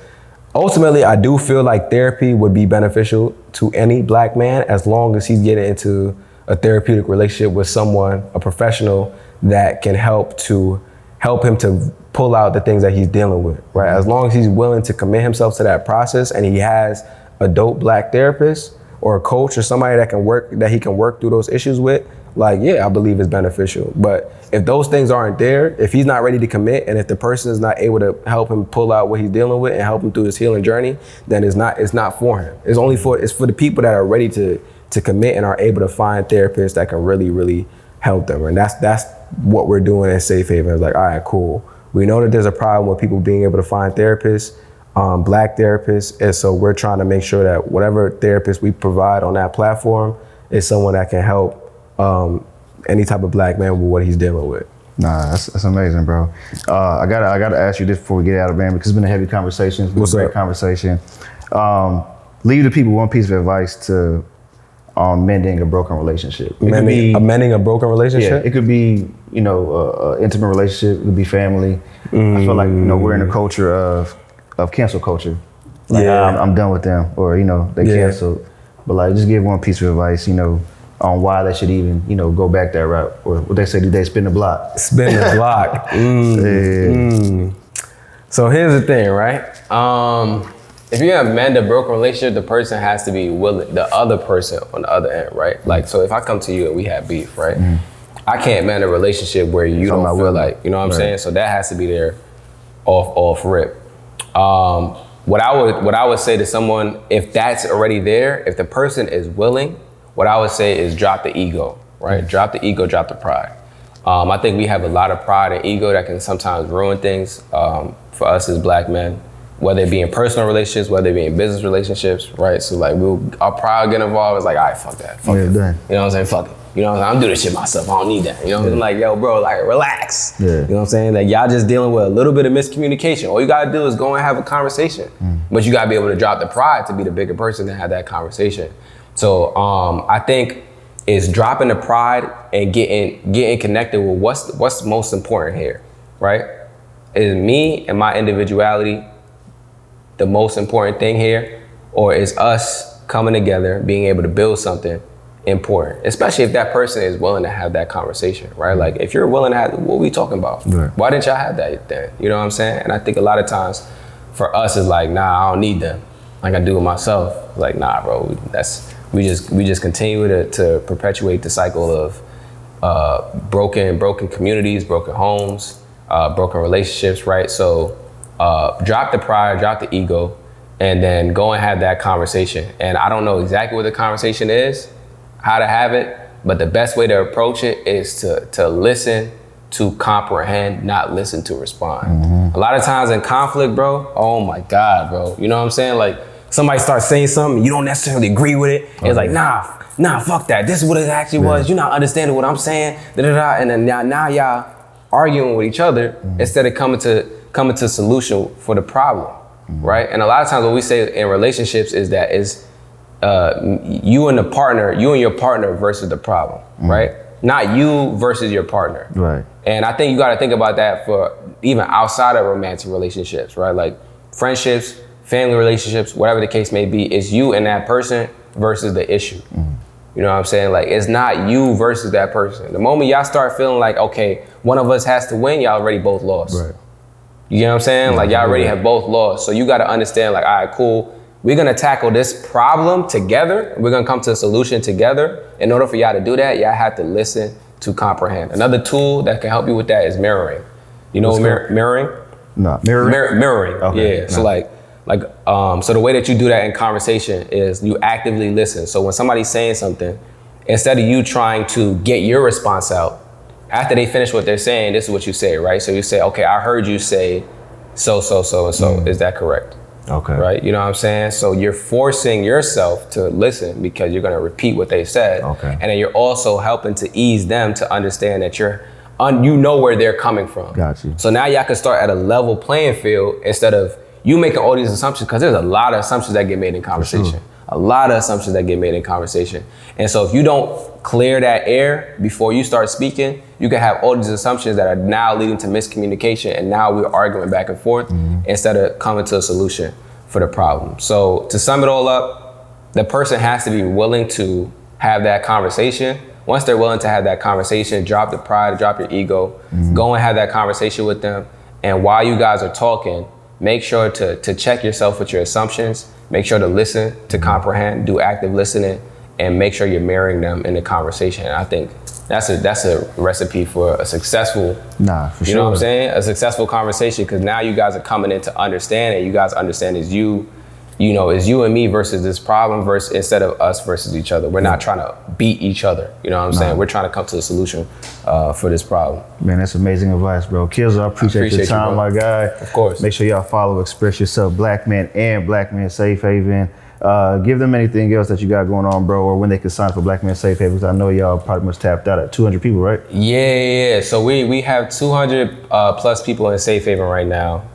S1: ultimately, I do feel like therapy would be beneficial to any black man as long as he's getting into a therapeutic relationship with someone, a professional that can help him to pull out the things that he's dealing with, right? As long as he's willing to commit himself to that process and he has a dope black therapist or a coach or somebody that he can work through those issues with, like, yeah, I believe it's beneficial. But if those things aren't there, if he's not ready to commit, and if the person is not able to help him pull out what he's dealing with and help him through his healing journey, then it's not for him. It's for the people that are ready to commit and are able to find therapists that can really, really help them. And that's what we're doing at Safe Haven. It's like, all right, cool. We know that there's a problem with people being able to find therapists, black therapists, and so we're trying to make sure that whatever therapist we provide on that platform is someone that can help any type of black man with what he's dealing with.
S2: Nah, that's amazing, bro. I gotta ask you this before we get out of man, because it's been a heavy conversation. It's been a great conversation. Leave the people one piece of advice to mending a broken relationship.
S1: Mending a broken relationship?
S2: Yeah, it could be, intimate relationship, it could be family. I feel like, we're in a culture of cancel culture. Like, I'm done with them, or, they canceled. But like, just give one piece of advice, on why they should even, go back that route, or what they say today, spin the block.
S1: Spin the block. So here's the thing, right? If you have mend a broken relationship, the person has to be willing, the other person on the other end, right? Like, so if I come to you and we have beef, right? I can't mend a relationship where you don't feel like, you know what I'm saying? So that has to be there off rip. What I would say to someone, if that's already there, if the person is willing, what I would say is drop the ego, right? Drop the ego, drop the pride. I think we have a lot of pride and ego that can sometimes ruin things for us as black men, whether it be in personal relationships, whether it be in business relationships, right? So like, our pride get involved, it's like, all right, fuck that, fuck it. You know what I'm saying, fuck it. You know what I'm saying, I'm doing this shit myself, I don't need that. You know what I'm saying, like, yo, bro, like, relax. You know what I'm saying, like, y'all just dealing with a little bit of miscommunication. All you gotta do is go and have a conversation. But you gotta be able to drop the pride to be the bigger person to have that conversation. So I think it's dropping the pride and getting connected with what's most important here, right? Is me and my individuality the most important thing here, or is us coming together, being able to build something important, especially if that person is willing to have that conversation, right? Like, if you're willing to have, what are we talking about? Right. Why didn't y'all have that then? You know what I'm saying? And I think a lot of times for us it's like, nah, I don't need them. Like, I do it myself. Like, nah, bro, we just continue to perpetuate the cycle of broken communities, broken homes, broken relationships, right? So drop the pride, drop the ego, and then go and have that conversation. And I don't know exactly what the conversation is, how to have it, but the best way to approach it is to listen, to comprehend, not listen to respond. A lot of times in conflict, bro, oh my God, bro, you know what I'm saying? Like, somebody starts saying something, you don't necessarily agree with it. It's like, nah, fuck that. This is what it actually was. You're not understanding what I'm saying. And then now y'all arguing with each other instead of coming to solution for the problem, right? And a lot of times what we say in relationships is that you and your partner versus the problem, right? Not you versus your partner.
S2: Right.
S1: And I think you got to think about that for even outside of romantic relationships, right? Like friendships, family relationships, whatever the case may be, it's you and that person versus the issue. You know what I'm saying? Like, it's not you versus that person. The moment y'all start feeling like, okay, one of us has to win, y'all already both lost.
S2: Right.
S1: You know what I'm saying?
S2: Yeah,
S1: like, y'all already
S2: yeah.
S1: have both lost. So you got to understand, like, all right, cool. We're going to tackle this problem together. We're going to come to a solution together. In order for y'all to do that, y'all have to listen to comprehend. Another tool that can help you with that is mirroring. You know mirroring?
S2: No, mirroring?
S1: Mirroring,
S2: Okay.
S1: yeah.
S2: No.
S1: So so the way that you do that in conversation is you actively listen. So when somebody's saying something, instead of you trying to get your response out, after they finish what they're saying, this is what you say, right? So you say, okay, I heard you say so, and so. Is that correct?
S2: Okay.
S1: Right? You know what I'm saying? So you're forcing yourself to listen because you're going to repeat what they said.
S2: Okay.
S1: And then you're also helping to ease them to understand that you know where they're coming from.
S2: Got you.
S1: So now y'all can start at a level playing field instead of you making all these assumptions, because there's a lot of assumptions that get made in conversation.
S2: Sure.
S1: A lot of assumptions that get made in conversation. And so if you don't clear that air before you start speaking, you can have all these assumptions that are now leading to miscommunication, and now we're arguing back and forth instead of coming to a solution for the problem. So to sum it all up, the person has to be willing to have that conversation. Once they're willing to have that conversation, drop the pride, drop your ego, go and have that conversation with them. And while you guys are talking, make sure to check yourself with your assumptions. Make sure to listen, to comprehend, do active listening, and make sure you're mirroring them in the conversation. And I think that's a recipe for a successful,
S2: for
S1: you know what I'm saying? A successful conversation, because now you guys are coming in to understand, and you guys understand is you and me versus this problem instead of us versus each other. We're not trying to beat each other. You know what I'm saying? We're trying to come to a solution for this problem.
S2: Man, that's amazing advice, bro. Kizzle, I appreciate your time,
S1: you,
S2: my guy.
S1: Of course.
S2: Make sure y'all follow Express Yourself Black Man and Black Man Safe Haven. Give them anything else that you got going on, bro, or when they can sign up for Black Man Safe Haven, because I know y'all probably much tapped out at 200 people, right?
S1: Yeah. So we have 200 plus people in Safe Haven right now.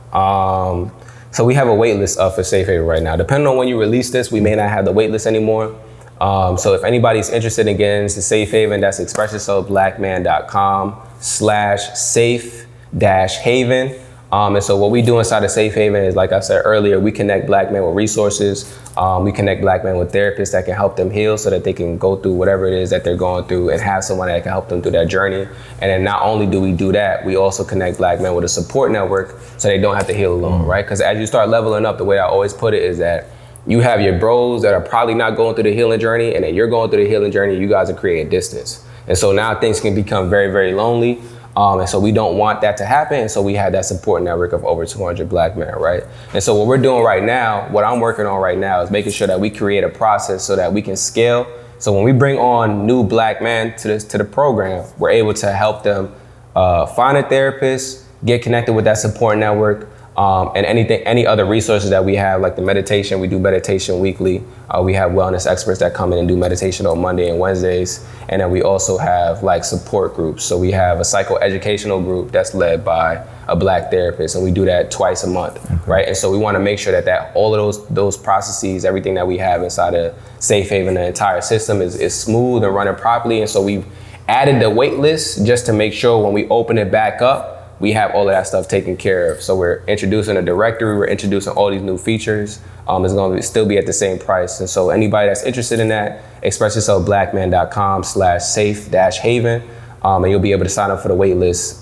S1: So we have a wait list up for Safe Haven right now. Depending on when you release this, we may not have the wait list anymore. So if anybody's interested in getting into Safe Haven, that's expressyourselfblackman.com/safe-haven. And so what we do inside of Safe Haven is, like I said earlier, we connect Black men with resources. We connect Black men with therapists that can help them heal so that they can go through whatever it is that they're going through and have someone that can help them through that journey. And then not only do we do that, we also connect Black men with a support network so they don't have to heal alone, right? Because as you start leveling up, the way I always put it is that you have your bros that are probably not going through the healing journey, and then you're going through the healing journey, you guys are creating distance. And so now things can become very, very lonely. And so we don't want that to happen. And so we have that support network of over 200 Black men, right? And so what we're doing right now, what I'm working on right now, is making sure that we create a process so that we can scale. So when we bring on new Black men to the program, we're able to help them find a therapist, get connected with that support network, and any other resources that we have, like the meditation. We do meditation weekly. We have wellness experts that come in and do meditation on Monday and Wednesdays. And then we also have like support groups. So we have a psychoeducational group that's led by a Black therapist, and we do that twice a month, right? And so we want to make sure that all of those processes, everything that we have inside of Safe Haven, the entire system is smooth and running properly. And so we've added the wait list just to make sure when we open it back up, we have all of that stuff taken care of. So we're introducing a directory, we're introducing all these new features. It's going to still be at the same price. And so anybody that's interested in that, expressyourselfblackman.com/safe-haven, and you'll be able to sign up for the wait list.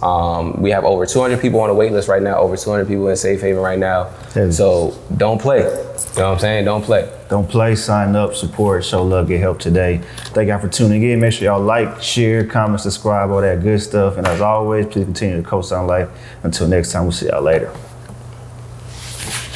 S1: We have over 200 people on the wait list right now, over 200 people in Safe Haven right now. So don't play. You know what I'm saying? Don't play.
S2: Don't play, sign up, support, show love, get help today. Thank y'all for tuning in. Make sure y'all like, share, comment, subscribe, all that good stuff. And as always, please continue to co-sign life. Until next time, we'll see y'all later.